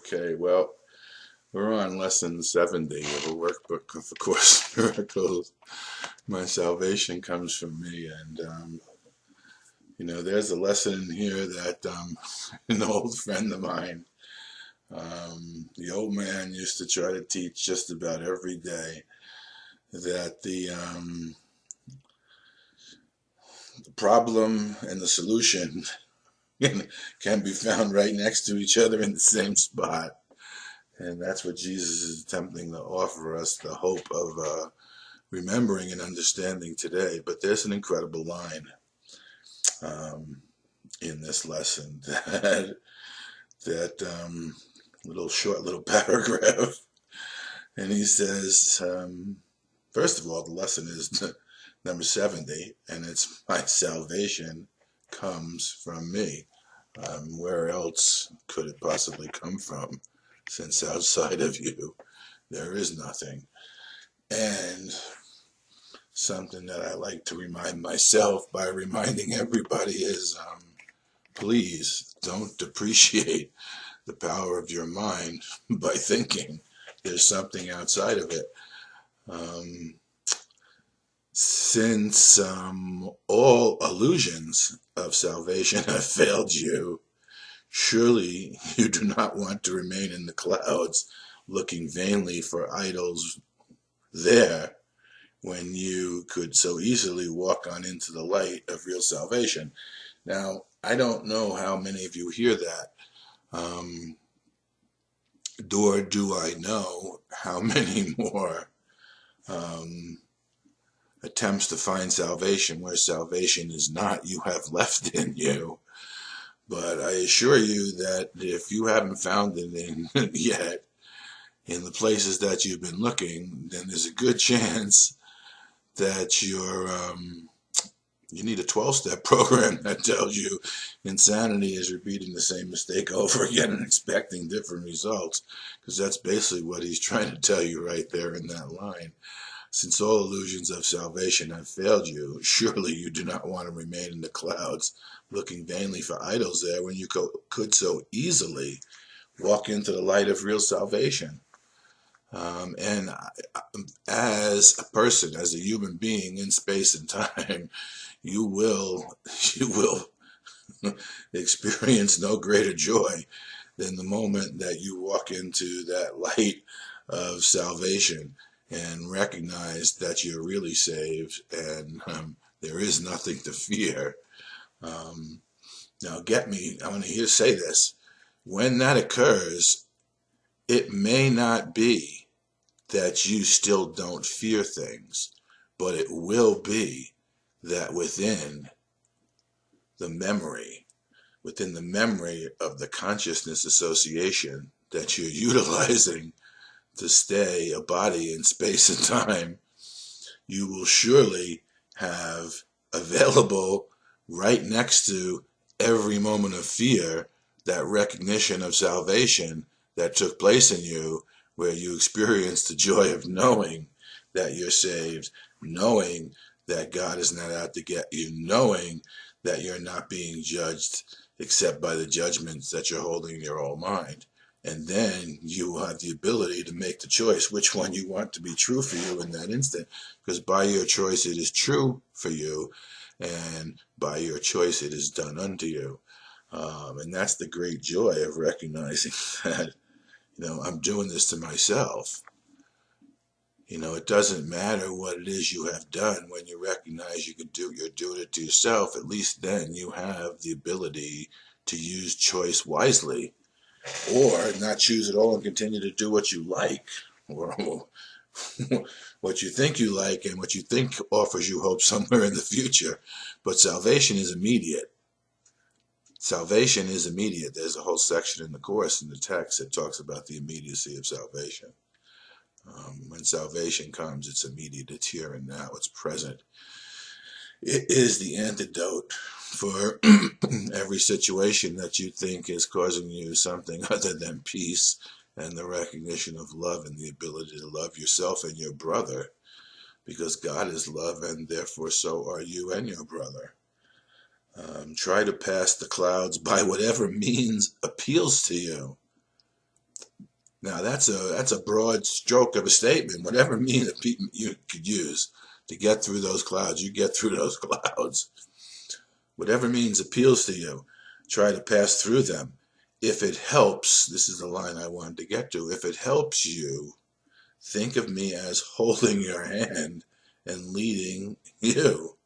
Okay, well, we're on lesson 70 of a workbook of A Course in Miracles. My salvation comes from me, and there's a lesson in here that an old friend of mine, the old man used to try to teach just about every day that the problem and the solution can be found right next to each other in the same spot. And that's what Jesus is attempting to offer us, the hope of remembering and understanding today. But there's an incredible line in this lesson that little paragraph. And he says, first of all, the lesson is number 70, and it's my salvation comes from me. Where else could it possibly come from? Since outside of you, there is nothing. And something that I like to remind myself by reminding everybody is, please don't depreciate the power of your mind by thinking there's something outside of it. Since all illusions of salvation have failed you, surely you do not want to remain in the clouds looking vainly for idols there when you could so easily walk on into the light of real salvation. Now, I don't know how many of you hear that, nor do I know how many more attempts to find salvation where salvation is not you have left in you. But I assure you that if you haven't found it yet in the places that you've been looking, then there's a good chance that you need a 12-step program that tells you insanity is repeating the same mistake over again and expecting different results, because that's basically what he's trying to tell you right there in that line. Since all illusions of salvation have failed you, surely you do not want to remain in the clouds looking vainly for idols there when you could so easily walk into the light of real salvation. And as a person, as a human being in space and time, you will experience no greater joy than the moment that you walk into that light of salvation and recognize that you're really saved and there is nothing to fear. Now get me, I want to hear say this. When that occurs, it may not be that you still don't fear things, but it will be that within the memory of the consciousness association that you're utilizing to stay a body in space and time, you will surely have available right next to every moment of fear that recognition of salvation that took place in you, where you experienced the joy of knowing that you're saved, knowing that God is not out to get you, knowing that you're not being judged except by the judgments that you're holding in your own mind. And then you will have the ability to make the choice which one you want to be true for you in that instant, because by your choice it is true for you, and by your choice it is done unto you. And that's the great joy of recognizing that, I'm doing this to myself. It doesn't matter what it is you have done. When you recognize you're doing it to yourself, at least then you have the ability to use choice wisely, or not choose at all and continue to do what you like, or what you think you like and what you think offers you hope somewhere in the future. But salvation is immediate. Salvation is immediate. There's a whole section in the Course, in the text, that talks about the immediacy of salvation. When salvation comes, it's immediate, it's here and now, it's present. It is the antidote for every situation that you think is causing you something other than peace and the recognition of love and the ability to love yourself and your brother, because God is love and therefore so are you and your brother. Try to pass the clouds by whatever means appeals to you. Now that's a broad stroke of a statement. Whatever means you could use to get through those clouds, you get through those clouds. Whatever means appeals to you, try to pass through them. If it helps, this is the line I wanted to get to. If it helps you, think of me as holding your hand and leading you.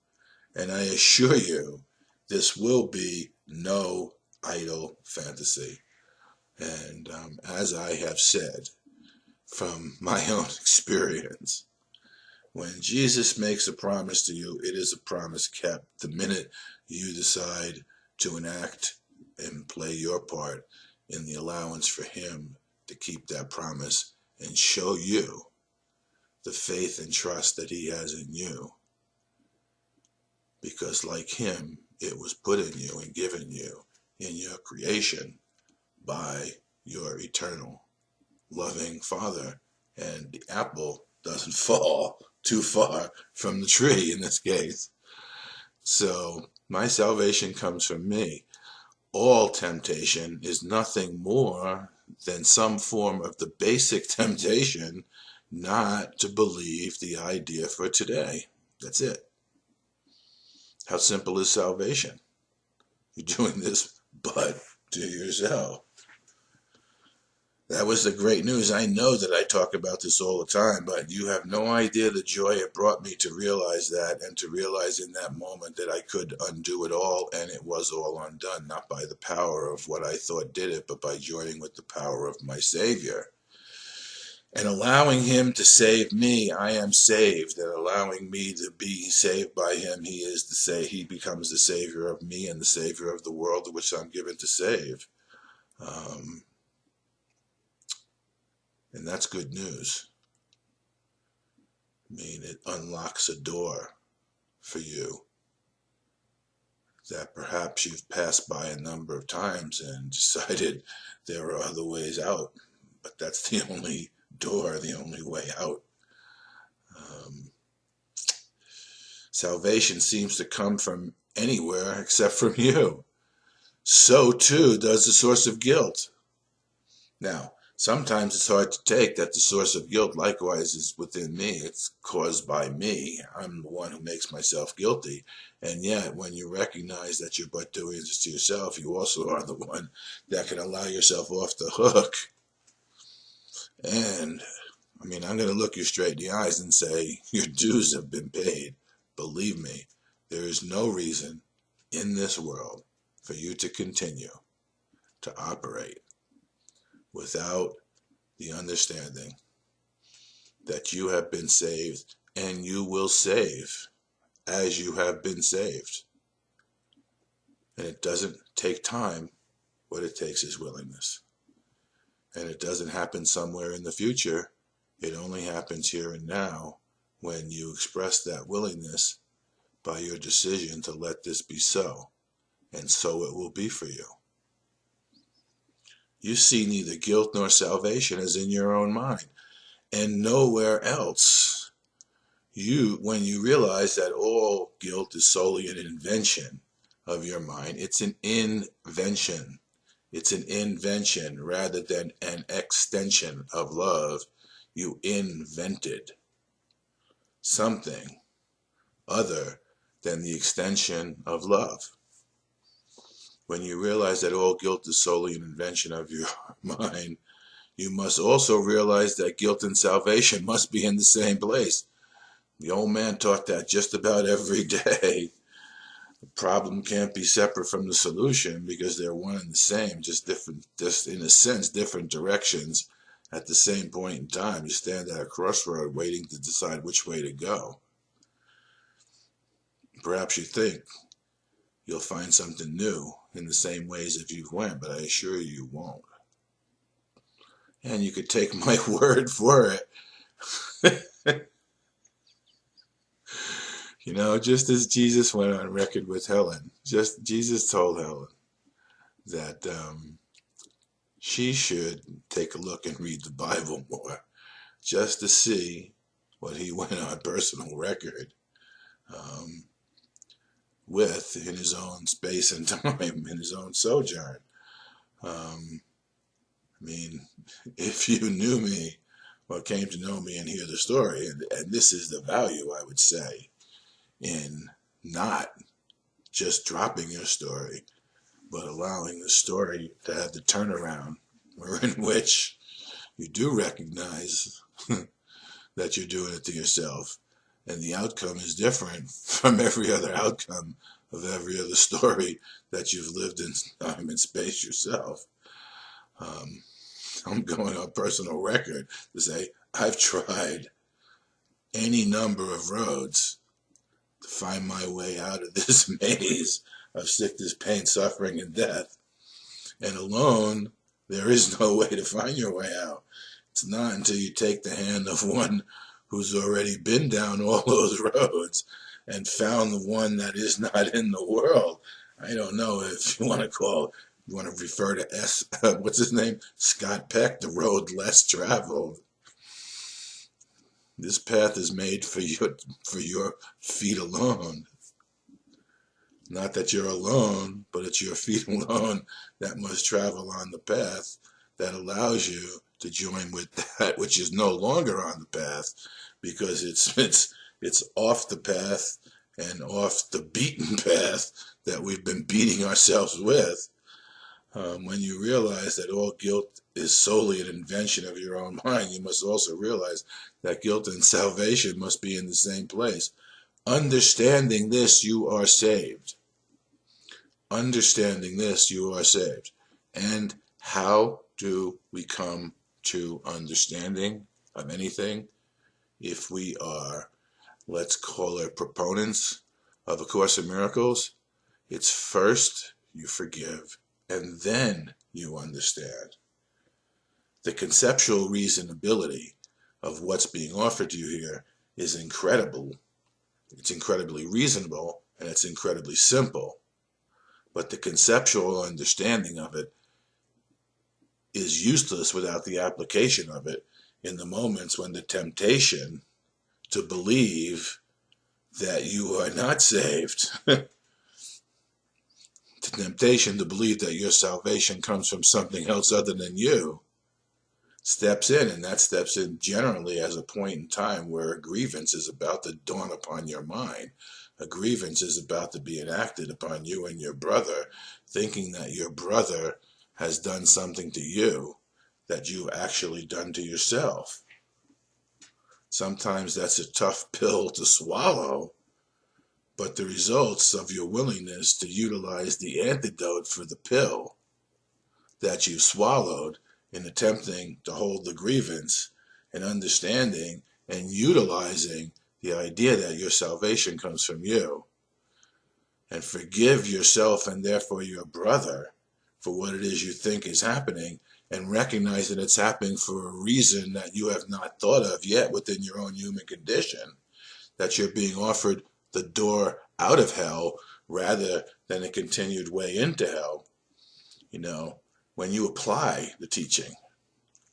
And I assure you, this will be no idle fantasy. And as I have said from my own experience, when Jesus makes a promise to you, it is a promise kept the minute you decide to enact and play your part in the allowance for him to keep that promise and show you the faith and trust that he has in you. Because like him, it was put in you and given you in your creation by your eternal loving Father. And the apple doesn't fall too far from the tree in this case. So my salvation comes from me. All temptation is nothing more than some form of the basic temptation not to believe the idea for today. That's it. How simple is salvation? You're doing this but to yourself. That was the great news. I know that I talk about this all the time, but you have no idea the joy it brought me to realize that, and to realize in that moment that I could undo it all, and it was all undone, not by the power of what I thought did it, but by joining with the power of my Savior. And allowing him to save me, I am saved. And allowing me to be saved by him, he becomes the Savior of me and the Savior of the world which I'm given to save. And that's good news. I mean, it unlocks a door for you that perhaps you've passed by a number of times and decided there are other ways out. But that's the only door, the only way out. Salvation seems to come from anywhere except from you. So too does the source of guilt. Now, sometimes it's hard to take that the source of guilt likewise is within me. It's caused by me. I'm the one who makes myself guilty. And yet, when you recognize that you're but doing this to yourself, you also are the one that can allow yourself off the hook. And, I mean, I'm going to look you straight in the eyes and say, your dues have been paid. Believe me, there is no reason in this world for you to continue to operate without the understanding that you have been saved and you will save as you have been saved. And it doesn't take time. What it takes is willingness. And it doesn't happen somewhere in the future. It only happens here and now when you express that willingness by your decision to let this be so. And so it will be for you. You see neither guilt nor salvation as in your own mind, and nowhere else. When you realize that all guilt is solely an invention of your mind, it's an invention. It's an invention rather than an extension of love. You invented something other than the extension of love. When you realize that all guilt is solely an invention of your mind, you must also realize that guilt and salvation must be in the same place. The old man taught that just about every day. The problem can't be separate from the solution because they're one and the same, just in a sense, different directions at the same point in time. You stand at a crossroad waiting to decide which way to go. Perhaps you think you'll find something new in the same ways if you went, but I assure you won't. And you could take my word for it. You know, just as Jesus went on record with Helen, Jesus told Helen that she should take a look and read the Bible more, just to see what he went on personal record with in his own space and time, in his own sojourn. mean, if you knew me or came to know me and hear the story, and this is the value, I would say, in not just dropping your story, but allowing the story to have the turnaround, in which you do recognize that you're doing it to yourself, and the outcome is different from every other outcome of every other story that you've lived in time and space yourself. I'm going on personal record to say I've tried any number of roads to find my way out of this maze of sickness, pain, suffering, and death. And alone, there is no way to find your way out. It's not until you take the hand of one who's already been down all those roads and found the one that is not in the world. I don't know if you want to refer to what's his name? Scott Peck, the road less traveled. This path is made for your feet alone. Not that you're alone, but it's your feet alone that must travel on the path that allows you to join with that which is no longer on the path, because it's off the path and off the beaten path that we've been beating ourselves with. When you realize that all guilt is solely an invention of your own mind, you must also realize that guilt and salvation must be in the same place. Understanding this, you are saved. Understanding this, you are saved. And how do we come to understanding of anything if we are, let's call it, proponents of A Course in Miracles? It's first you forgive, and then you understand. The conceptual reasonability of what's being offered to you here is incredible. It's incredibly reasonable, and it's incredibly simple. But the conceptual understanding of it is useless without the application of it in the moments when the temptation to believe that you are not saved, the temptation to believe that your salvation comes from something else other than you, steps in, and that steps in generally as a point in time where a grievance is about to dawn upon your mind. A grievance is about to be enacted upon you and your brother, thinking that your brother has done something to you that you've actually done to yourself. Sometimes that's a tough pill to swallow, but the results of your willingness to utilize the antidote for the pill that you've swallowed in attempting to hold the grievance and understanding and utilizing the idea that your salvation comes from you, and forgive yourself and therefore your brother for what it is you think is happening, and recognize that it's happening for a reason that you have not thought of yet within your own human condition, that you're being offered the door out of hell rather than a continued way into hell. You know, when you apply the teaching,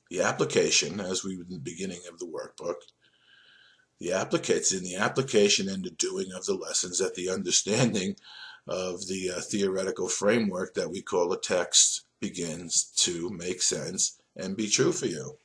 the application, as we were in the beginning of the workbook, it's in the application and the doing of the lessons that the understanding of the theoretical framework that we call a text begins to make sense and be true for you.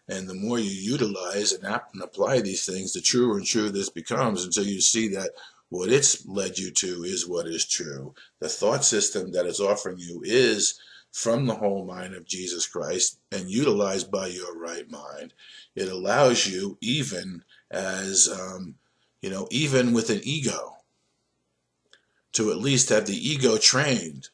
And the more you utilize and apply these things, the truer and truer this becomes, until you see that what it's led you to is what is true. The thought system that it's offering you is from the whole mind of Jesus Christ and utilized by your right mind. It allows you, even as, even with an ego, to at least have the ego trained,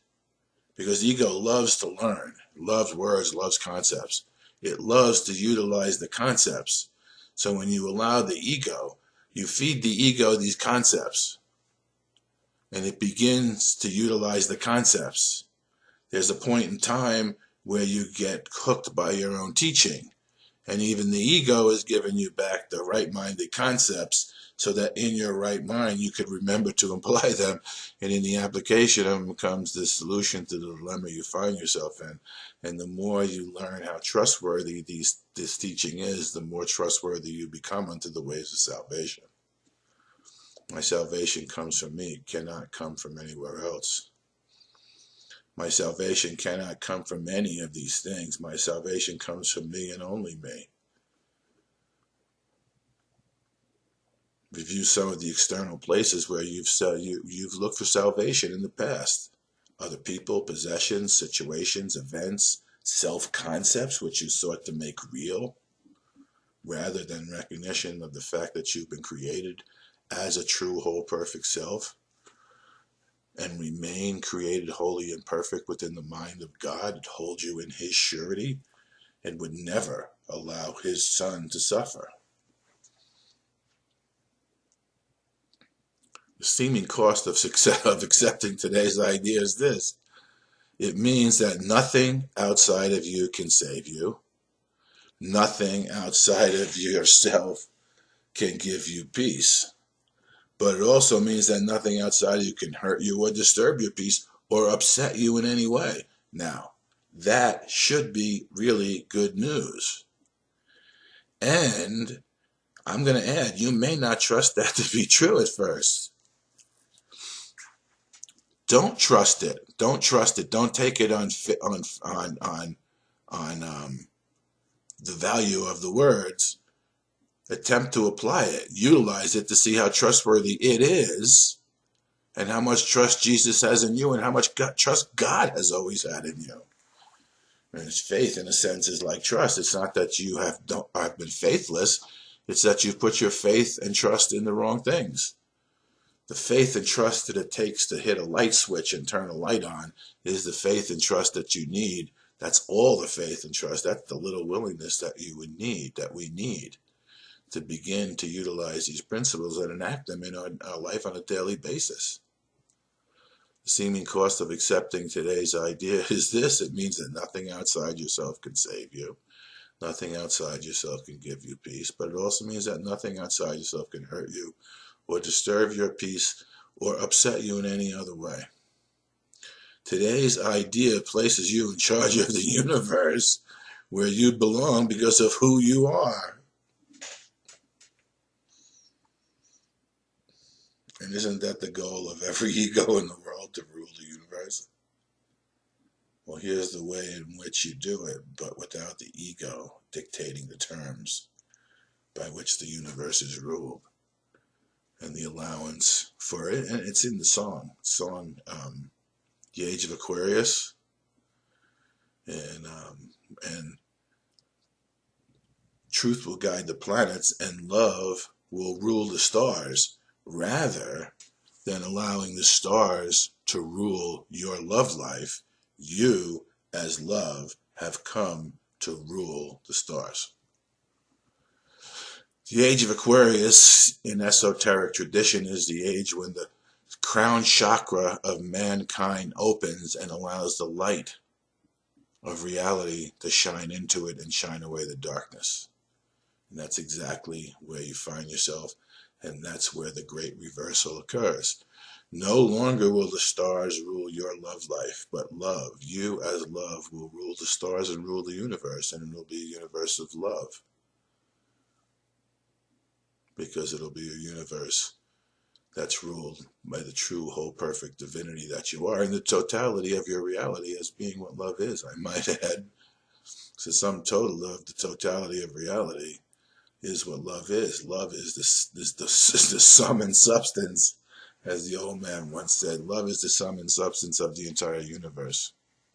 because the ego loves to learn, loves words, loves concepts. It loves to utilize the concepts. So when you allow the ego, you feed the ego these concepts, and it begins to utilize the concepts. There's a point in time where you get hooked by your own teaching, and even the ego is giving you back the right-minded concepts so that in your right mind you could remember to apply them, and in the application of them comes the solution to the dilemma you find yourself in. And the more you learn how trustworthy this teaching is, the more trustworthy you become unto the ways of salvation. My salvation comes from me, it cannot come from anywhere else. My salvation cannot come from any of these things. My salvation comes from me and only me. Review some of the external places where you've looked for salvation in the past. Other people, possessions, situations, events, self-concepts which you sought to make real, rather than recognition of the fact that you've been created as a true, whole, perfect self, and remain created holy and perfect within the mind of God, and hold you in his surety, and would never allow his son to suffer. The seeming cost of success of accepting today's idea is this. It means that nothing outside of you can save you. Nothing outside of yourself can give you peace. But it also means that nothing outside of you can hurt you or disturb your peace or upset you in any way. Now, that should be really good news. And I'm going to add, you may not trust that to be true at first. Don't trust it. Don't trust it. Don't take it on the value of the words. Attempt to apply it. Utilize it to see how trustworthy it is, and how much trust Jesus has in you, and how much trust God has always had in you. And faith, in a sense, is like trust. It's not that you have been faithless. It's that you've put your faith and trust in the wrong things. The faith and trust that it takes to hit a light switch and turn a light on is the faith and trust that you need. That's all the faith and trust. That's the little willingness that you would need, that we need, to begin to utilize these principles and enact them in our life on a daily basis. The seeming cost of accepting today's idea is this. It means that nothing outside yourself can save you. Nothing outside yourself can give you peace. But it also means that nothing outside yourself can hurt you or disturb your peace or upset you in any other way. Today's idea places you in charge of the universe where you belong because of who you are. And isn't that the goal of every ego in the world, to rule the universe? Well, here's the way in which you do it, but without the ego dictating the terms by which the universe is ruled. And the allowance for it, and it's in the song, The Age of Aquarius, and truth will guide the planets, and love will rule the stars, rather than allowing the stars to rule your love life. You, as love, have come to rule the stars. The age of Aquarius in esoteric tradition is the age when the crown chakra of mankind opens and allows the light of reality to shine into it and shine away the darkness. And that's exactly where you find yourself, and that's where the great reversal occurs. No longer will the stars rule your love life, but love, you as love, will rule the stars and rule the universe, and it'll be a universe of love. Because it'll be a universe that's ruled by the true, whole, perfect divinity that you are, and the totality of your reality as being what love is, I might add. So sum total of the totality of reality is what love is. Love is the sum and substance, as the old man once said. Love is the sum and substance of the entire universe,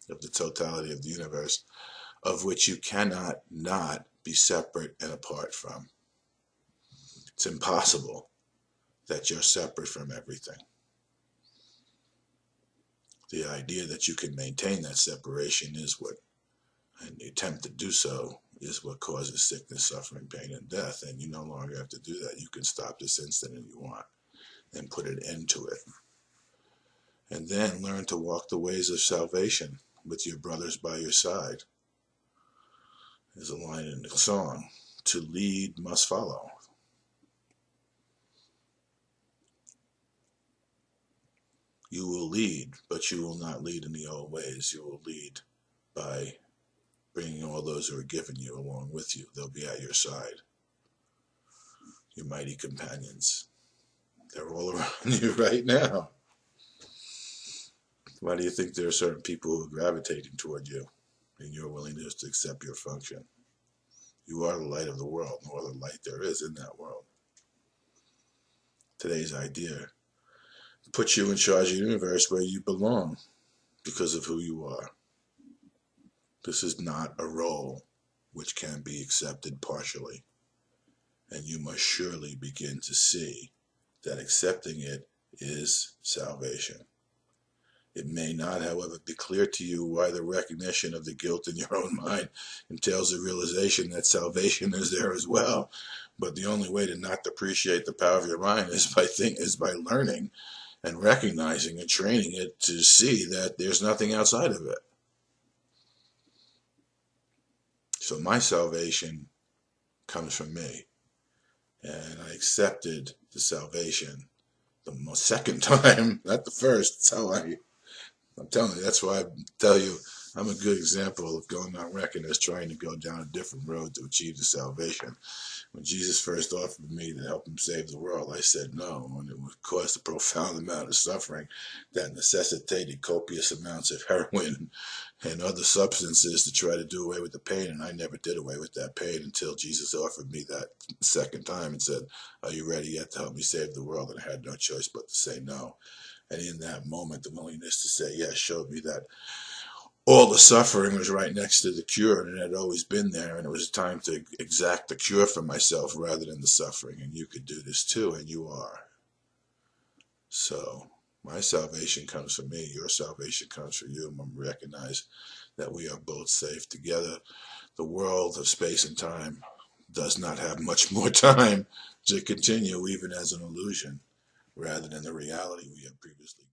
of the totality of the universe, of which you cannot not be separate and apart from. It's impossible that you're separate from everything. The idea that you can maintain that separation is what, and the attempt to do so, is what causes sickness, suffering, pain, and death. And you no longer have to do that. You can stop this instant if you want and put an end to it. And then learn to walk the ways of salvation with your brothers by your side. There's a line in the song, to lead must follow. You will lead, but you will not lead in the old ways. You will lead by bringing all those who are given you along with you. They'll be at your side. Your mighty companions. They're all around you right now. Why do you think there are certain people who are gravitating toward you in your willingness to accept your function? You are the light of the world, no other light there is in that world. Today's idea puts you in charge of the universe where you belong because of who you are. This is not a role which can be accepted partially, and you must surely begin to see that accepting it is salvation. It may not, however, be clear to you why the recognition of the guilt in your own mind entails the realization that salvation is there as well. But the only way to not depreciate the power of your mind is by learning and recognizing and training it to see that there's nothing outside of it. So my salvation comes from me. And I accepted the salvation the second time, not the first. That's how I'm telling you, that's why I tell you I'm a good example of going on record as trying to go down a different road to achieve the salvation. When Jesus first offered me to help him save the world, I said no, and it would cause a profound amount of suffering that necessitated copious amounts of heroin and other substances to try to do away with the pain, and I never did away with that pain until Jesus offered me that second time and said, are you ready yet to help me save the world? And I had no choice but to say no. And in that moment, the willingness to say yes showed me that all the suffering was right next to the cure, and it had always been there, and it was time to exact the cure for myself rather than the suffering. And you could do this too, and you are. So my salvation comes from me, your salvation comes from you, and we recognize that we are both safe together. The world of space and time does not have much more time to continue, even as an illusion, rather than the reality we have previously